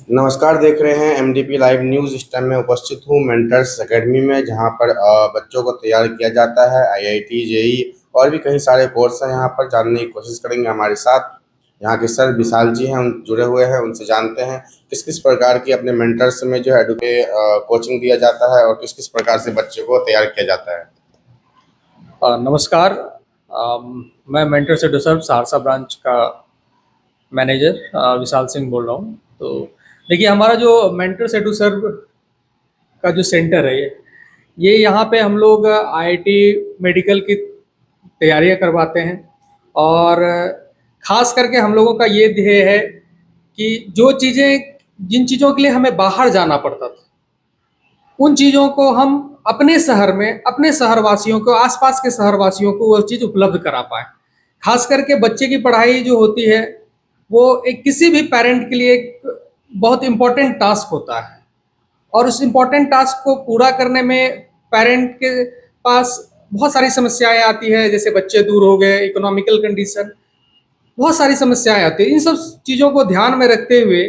नमस्कार। देख रहे हैं एमडीपी लाइव न्यूज़। इस टाइम मैं उपस्थित हूँ मेंटर्स एकेडमी में, जहाँ पर बच्चों को तैयार किया जाता है। आईआईटी, जेई और भी कई सारे कोर्स हैं। यहाँ पर जानने की कोशिश करेंगे हमारे साथ। यहाँ के सर विशाल जी हैं, उन जुड़े हुए हैं, उनसे जानते हैं किस किस प्रकार की अपने मेंटर्स में जो है कोचिंग दिया जाता है और किस किस प्रकार से बच्चे को तैयार किया जाता है। नमस्कार। मैं मेंटर से डिसर्व सहरसा ब्रांच का मैनेजर विशाल सिंह बोल रहा हूँ। तो देखिए, हमारा जो मेंटर से टू सर्व का जो सेंटर है, ये यहाँ पे हम लोग आईआईटी मेडिकल की तैयारियां करवाते हैं। और ख़ास करके हम लोगों का ये ध्येय है कि जिन चीज़ों के लिए हमें बाहर जाना पड़ता था, उन चीज़ों को हम अपने शहर में, अपने शहरवासियों को, आसपास के शहरवासियों को वो चीज़ उपलब्ध करा पाएँ। खास करके बच्चे की पढ़ाई जो होती है, वो एक किसी भी पेरेंट के लिए एक बहुत इम्पोर्टेंट टास्क होता है। और उस इम्पोर्टेंट टास्क को पूरा करने में पेरेंट के पास बहुत सारी समस्याएँ आती हैं, जैसे बच्चे दूर हो गए, इकोनॉमिकल कंडीशन, बहुत सारी समस्याएँ आती हैं। इन सब चीज़ों को ध्यान में रखते हुए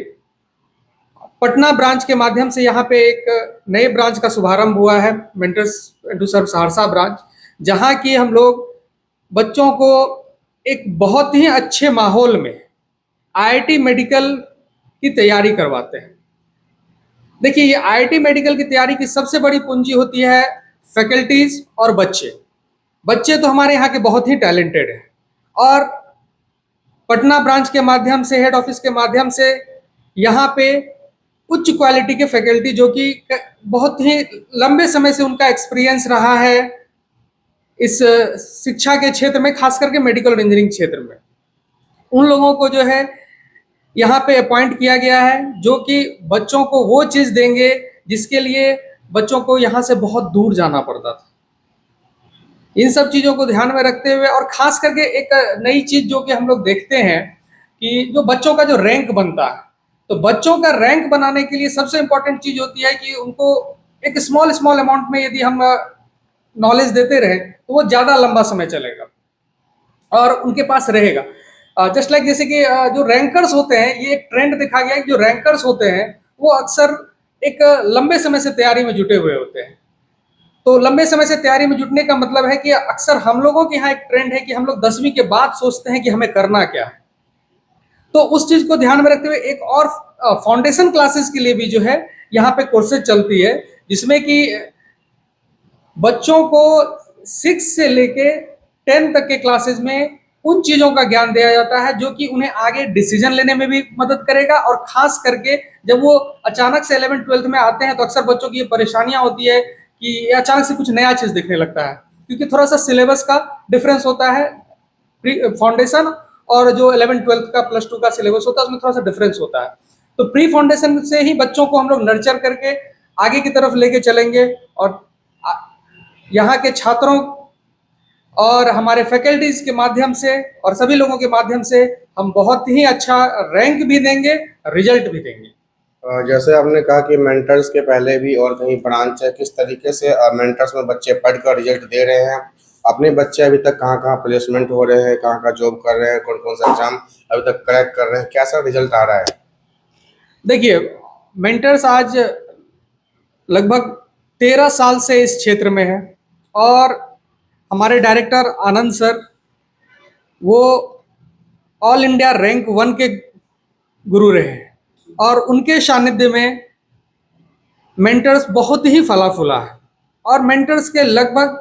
पटना ब्रांच के माध्यम से यहाँ पे एक नए ब्रांच का शुभारंभ हुआ है, mentors to serve Saharsa branch, जहाँ की हम लोग बच्चों को एक बहुत ही अच्छे माहौल में आईआईटी मेडिकल की तैयारी करवाते हैं। देखिए, ये आईआईटी मेडिकल की तैयारी की सबसे बड़ी पूंजी होती है फैकल्टीज और बच्चे। बच्चे तो हमारे यहाँ के बहुत ही टैलेंटेड हैं, और पटना ब्रांच के माध्यम से, हेड ऑफिस के माध्यम से यहाँ पे उच्च क्वालिटी के फैकल्टी, जो कि बहुत ही लंबे समय से उनका एक्सपीरियंस रहा है इस शिक्षा के क्षेत्र में, खास करके मेडिकल और इंजीनियरिंग क्षेत्र में, उन लोगों को जो है यहाँ पे अपॉइंट किया गया है, जो कि बच्चों को वो चीज़ देंगे जिसके लिए बच्चों को यहाँ से बहुत दूर जाना पड़ता था। इन सब चीज़ों को ध्यान में रखते हुए, और ख़ास करके एक नई चीज़ जो कि हम लोग देखते हैं कि जो बच्चों का जो रैंक बनता है, तो बच्चों का रैंक बनाने के लिए सबसे इम्पोर्टेंट चीज़ होती है कि उनको एक स्मॉल स्मॉल अमाउंट में यदि हम नॉलेज देते रहें, तो वो ज़्यादा लंबा समय चलेगा और उनके पास रहेगा। जस्ट लाइक जैसे कि जो रैंकर्स होते हैं, ये एक ट्रेंड देखा गया है कि जो रैंकर्स होते हैं, वो अक्सर एक लंबे समय से तैयारी में जुटे हुए होते हैं। तो लंबे समय से तैयारी में जुटने का मतलब है कि अक्सर हम लोगों के यहाँ एक ट्रेंड है कि हम लोग 10वीं के बाद सोचते हैं कि हमें करना क्या है। तो उस चीज़ को ध्यान में रखते हुए एक और फाउंडेशन क्लासेस के लिए भी जो है यहाँ पे कोर्सेज चलती है, जिसमें कि बच्चों को 6 से लेके 10 तक के क्लासेस में उन चीज़ों का ज्ञान दिया जाता है जो कि उन्हें आगे डिसीजन लेने में भी मदद करेगा। और ख़ास करके जब वो अचानक से 11th-12th में आते हैं, तो अक्सर बच्चों की ये परेशानियाँ होती है कि अचानक से कुछ नया चीज़ दिखने लगता है, क्योंकि थोड़ा-सा सिलेबस का डिफरेंस होता है। प्री फाउंडेशन और जो 11th-12th का +2 का सिलेबस होता है, उसमें थोड़ा-सा डिफरेंस होता है। तो प्री फाउंडेशन से ही बच्चों को हम लोग नर्चर करके आगे की तरफ लेके चलेंगे, और यहाँ के छात्रों और हमारे फैकल्टीज के माध्यम से और सभी लोगों के माध्यम से हम बहुत ही अच्छा रैंक भी देंगे, रिजल्ट भी देंगे। जैसे आपने कहा कि मेंटर्स के पहले भी और कहीं ब्रांच है, किस तरीके से मेंटर्स में बच्चे पढ़कर रिजल्ट दे रहे हैं? अपने बच्चे अभी तक कहाँ कहाँ प्लेसमेंट हो रहे हैं, कहाँ कहाँ जॉब कर रहे हैं, कौन कौन सा एग्जाम अभी तक क्रैक कर रहे हैं, कैसा रिजल्ट आ रहा है? देखिए, मेंटर्स आज लगभग 13 साल से इस क्षेत्र में है, और हमारे डायरेक्टर आनंद सर, वो ऑल इंडिया रैंक 1 के गुरु रहे हैं, और उनके सानिध्य में मेंटर्स बहुत ही फला फूला है। और मेंटर्स के लगभग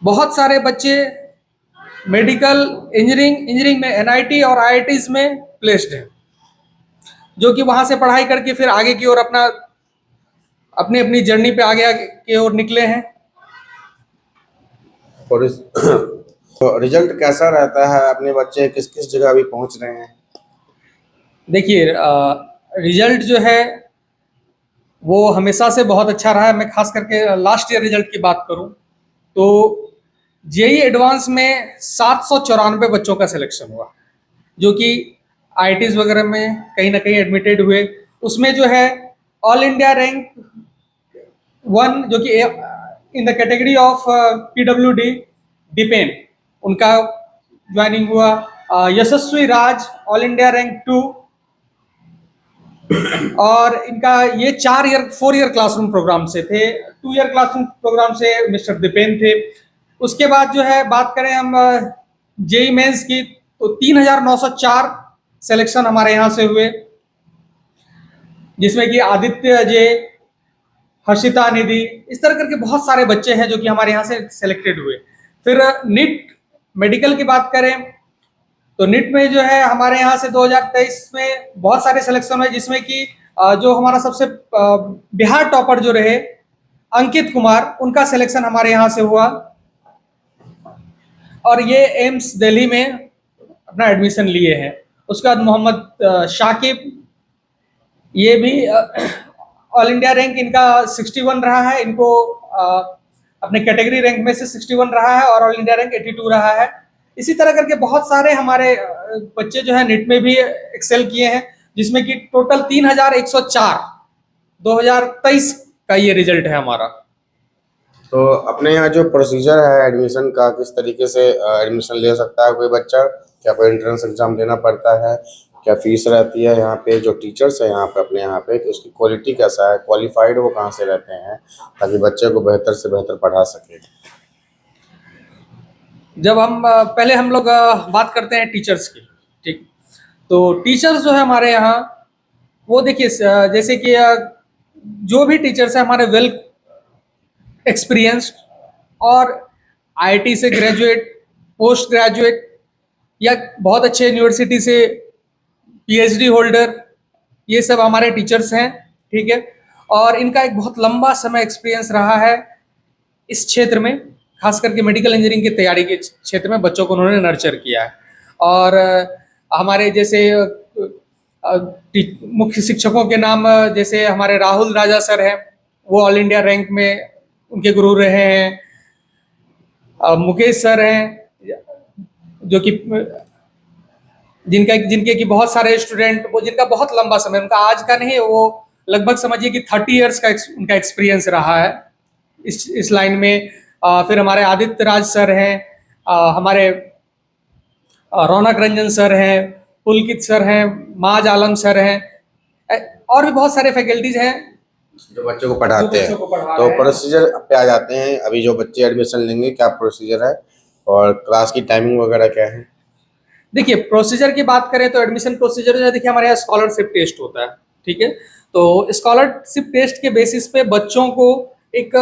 बहुत सारे बच्चे मेडिकल, इंजीनियरिंग में, एनआईटी और आईआईटीज में प्लेस्ड हैं, जो कि वहाँ से पढ़ाई करके फिर आगे की ओर अपनी अपनी जर्नी पे आगे की ओर निकले हैं। और इस तो रिजल्ट कैसा रहता है? अपने बच्चे किस किस जगह अभी पहुँच रहे हैं? देखिए, रिजल्ट जो है वो हमेशा से बहुत अच्छा रहा है। मैं खास करके लास्ट ईयर रिजल्ट की बात करूं, तो जेई एडवांस में 794 बच्चों का सिलेक्शन हुआ, जो कि आईआईटीज वगैरह में कहीं ना कहीं एडमिटेड हुए। उसमें जो है ऑल इंडिया रैंक 1, जो कि in the category of PWD Dipen, उनका ज्वाइनिंग हुआ। यशस्वी राज ऑल इंडिया रैंक 2, और इनका ये 4 ईयर क्लासरूम प्रोग्राम से थे, 2 ईयर क्लासरूम प्रोग्राम से मिस्टर दीपेन थे। उसके बाद जो है बात करें हम जेई मेंस की, तो 3,904 सिलेक्शन हमारे यहाँ से हुए, जिसमें कि आदित्य अजय, हर्षिता निधि, इस तरह करके बहुत सारे बच्चे हैं जो कि हमारे यहाँ से सिलेक्टेड हुए। फिर नीट मेडिकल की बात करें तो नीट में जो है हमारे यहाँ से 2023 में बहुत सारे सिलेक्शन हुए, जिसमें कि जो हमारा सबसे बिहार टॉपर जो रहे अंकित कुमार, उनका सिलेक्शन हमारे यहाँ से हुआ और ये एम्स दिल्ली में अपना एडमिशन लिए हैं। उसके बाद मोहम्मद शाकिब, ये भी ऑल इंडिया रैंक इनका 61 रहा है, इनको अपने कैटेगरी रैंक में से 61 रहा है और ऑल इंडिया रैंक 82 रहा है। इसी तरह करके बहुत सारे हमारे बच्चे जो है नीट में भी एक्सेल किए हैं, जिसमें कि टोटल 3,104 2023 का ये रिजल्ट है हमारा। तो अपने यहाँ जो प्रोसीजर है एडमिशन का, किस तरीके से एडमिशन ले सकता है कोई बच्चा? क्या कोई एंट्रेंस एग्जाम देना पड़ता है? क्या फीस रहती है? यहाँ पे जो टीचर्स है यहाँ पे अपने यहाँ पे, कि उसकी क्वालिटी कैसा है, क्वालिफाइड वो कहाँ से रहते हैं, ताकि बच्चे को बेहतर से बेहतर पढ़ा सके? जब हम पहले हम लोग बात करते हैं टीचर्स की, ठीक, तो टीचर्स जो है हमारे यहाँ, वो देखिए जैसे कि जो भी टीचर्स है हमारे वेल एक्सपीरियंस्ड और आईआईटी से ग्रेजुएट, पोस्ट ग्रेजुएट या बहुत अच्छे यूनिवर्सिटी से पीएचडी होल्डर, ये सब हमारे टीचर्स हैं, ठीक है। और इनका एक बहुत लंबा समय एक्सपीरियंस रहा है इस क्षेत्र में, खास करके मेडिकल इंजीनियरिंग की तैयारी के क्षेत्र में बच्चों को उन्होंने नर्चर किया है। और हमारे जैसे मुख्य शिक्षकों के नाम जैसे हमारे राहुल राजा सर हैं, वो ऑल इंडिया रैंक में उनके गुरु रहे हैं। मुकेश सर हैं जो कि जिनके कि बहुत सारे स्टूडेंट, वो जिनका बहुत लंबा समय, उनका आज का नहीं, वो लगभग समझिए कि 30 इयर्स का उनका एक्सपीरियंस रहा है इस लाइन में। फिर हमारे आदित्य राज सर हैं, हमारे रौनक रंजन सर हैं, पुलकित सर हैं, माज आलम सर हैं, और भी बहुत सारे फैकल्टीज हैं जो बच्चों को पढ़ाते हैं। पढ़ा तो रहे हैं। प्रोसीजर पे आ जाते हैं, अभी जो बच्चे एडमिशन लेंगे क्या प्रोसीजर है और क्लास की टाइमिंग वगैरह क्या है? देखिए प्रोसीजर की बात करें तो एडमिशन प्रोसीजर जो है, देखिए हमारे यहाँ स्कॉलरशिप टेस्ट होता है, ठीक है। तो स्कॉलरशिप टेस्ट के बेसिस पे बच्चों को एक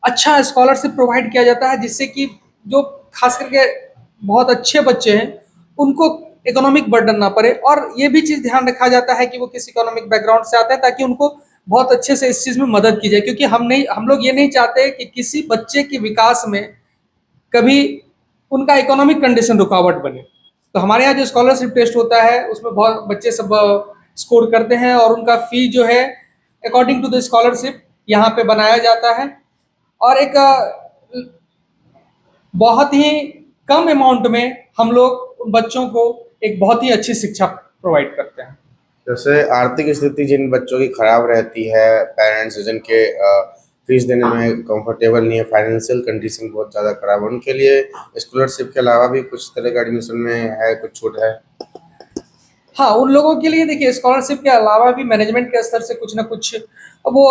अच्छा स्कॉलरशिप प्रोवाइड किया जाता है, जिससे कि जो खास करके बहुत अच्छे बच्चे हैं उनको इकोनॉमिक बर्डन ना पड़े। और ये भी चीज़ ध्यान रखा जाता है कि वो किस इकोनॉमिक बैकग्राउंड से आते हैं, ताकि उनको बहुत अच्छे से इस चीज़ में मदद की जाए, क्योंकि हम लोग ये नहीं चाहते कि किसी बच्चे के विकास में कभी उनका इकोनॉमिक कंडीशन रुकावट बने। तो हमारे यहाँ जो स्कॉलरशिप टेस्ट होता है उसमें बहुत बच्चे सब स्कोर करते हैं और उनका फी जो है अकॉर्डिंग टू द स्कॉलरशिप यहाँ पे बनाया जाता है, और एक बहुत ही कम अमाउंट में हम लोग बच्चों को एक बहुत ही अच्छी शिक्षा प्रोवाइड करते हैं। जैसे आर्थिक स्थिति जिन बच्चों की खराब रहती है, पेरेंट्स जिनके फीस देने में कंफर्टेबल नहीं है, फाइनेंशियल कंडीशन बहुत ज़्यादा खराब है, उनके लिए स्कॉलरशिप के अलावा भी कुछ तरह का एडमिशन में है, कुछ छूट है? हाँ, उन लोगों के लिए देखिए स्कॉलरशिप के अलावा भी मैनेजमेंट के स्तर से कुछ ना कुछ वो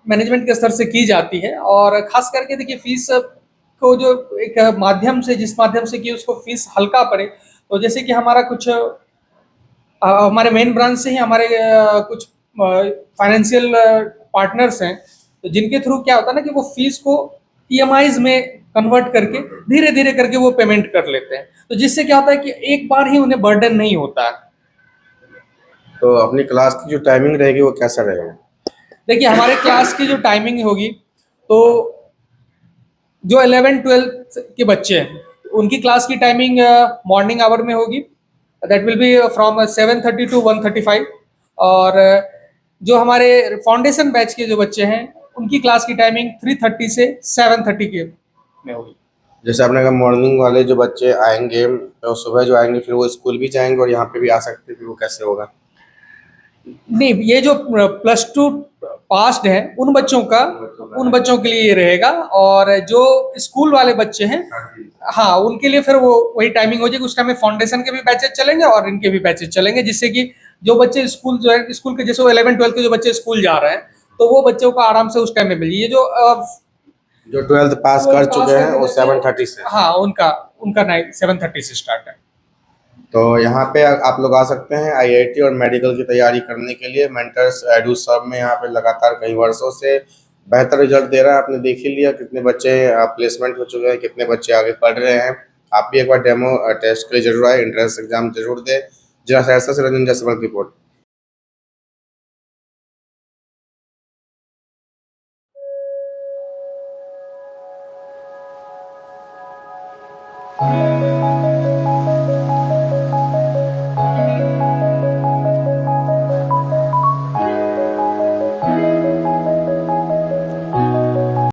मैनेजमेंट के स्तर से की जाती है। और खास करके देखिए फीस को जो एक माध्यम से, जिस माध्यम से कि उसको फीस हल्का पड़े, तो जैसे कि हमारा कुछ हमारे मेन ब्रांच से ही हमारे कुछ फाइनेंशियल पार्टनर्स हैं, तो जिनके थ्रू क्या होता है ना कि वो फीस को ईएमआईज में कन्वर्ट करके धीरे धीरे करके वो पेमेंट कर लेते हैं, तो जिससे क्या होता है कि एक बार ही उन्हें बर्डन नहीं होता है। तो अपनी क्लास की जो टाइमिंग रहेगी वो कैसा रहेगा? देखिए हमारे क्लास की जो टाइमिंग होगी, तो जो 11-12 के बच्चे हैं उनकी क्लास की टाइमिंग मॉर्निंग आवर में होगी, that will be from 7:30 to 1:35। और जो हमारे फाउंडेशन बैच के जो बच्चे हैं उनकी क्लास की टाइमिंग 3:30 से 7:30 के में होगी। जैसे आपने कहा मॉर्निंग वाले जो बच्चे आएंगे, तो सुबह जो आएंगे फिर वो स्कूल भी जाएंगे और यहाँ पे भी आ सकते हैं, फिर वो कैसे होगा? नहीं, ये जो +2 पास्ड है उन बच्चों के लिए ये रहेगा, और जो स्कूल वाले बच्चे हैं, हाँ, उनके लिए फिर वो वही टाइमिंग हो जाएगी। उस टाइम में फाउंडेशन के भी बैचेज चलेंगे और इनके भी बैचेज चलेंगे, जिससे कि जो बच्चे स्कूल जो है स्कूल के जैसे वो 11 12 के जो बच्चे स्कूल जा रहे हैं तो वो बच्चों को आराम से उस टाइम में मिली ये जो जो 12th पास कर चुके हैं वो करके 7:30 से। हाँ उनका उनका 7:30 से स्टार्ट है। तो यहाँ पे आप लोग आ सकते हैं आईआईटी और मेडिकल की तैयारी करने के लिए। मेंटर्स एडू सब में यहाँ पे लगातार कई वर्षों से बेहतर रिजल्ट दे रहा है। आपने देख ही लिया कितने बच्चे प्लेसमेंट हो चुके हैं, कितने बच्चे आगे पढ़ रहे हैं। आप भी एक बार डेमो टेस्ट के लिए जरूर आए, एंट्रेंस एग्जाम जरूर दें। जिला सहरसा से रंजन जायसवाल की रिपोर्ट।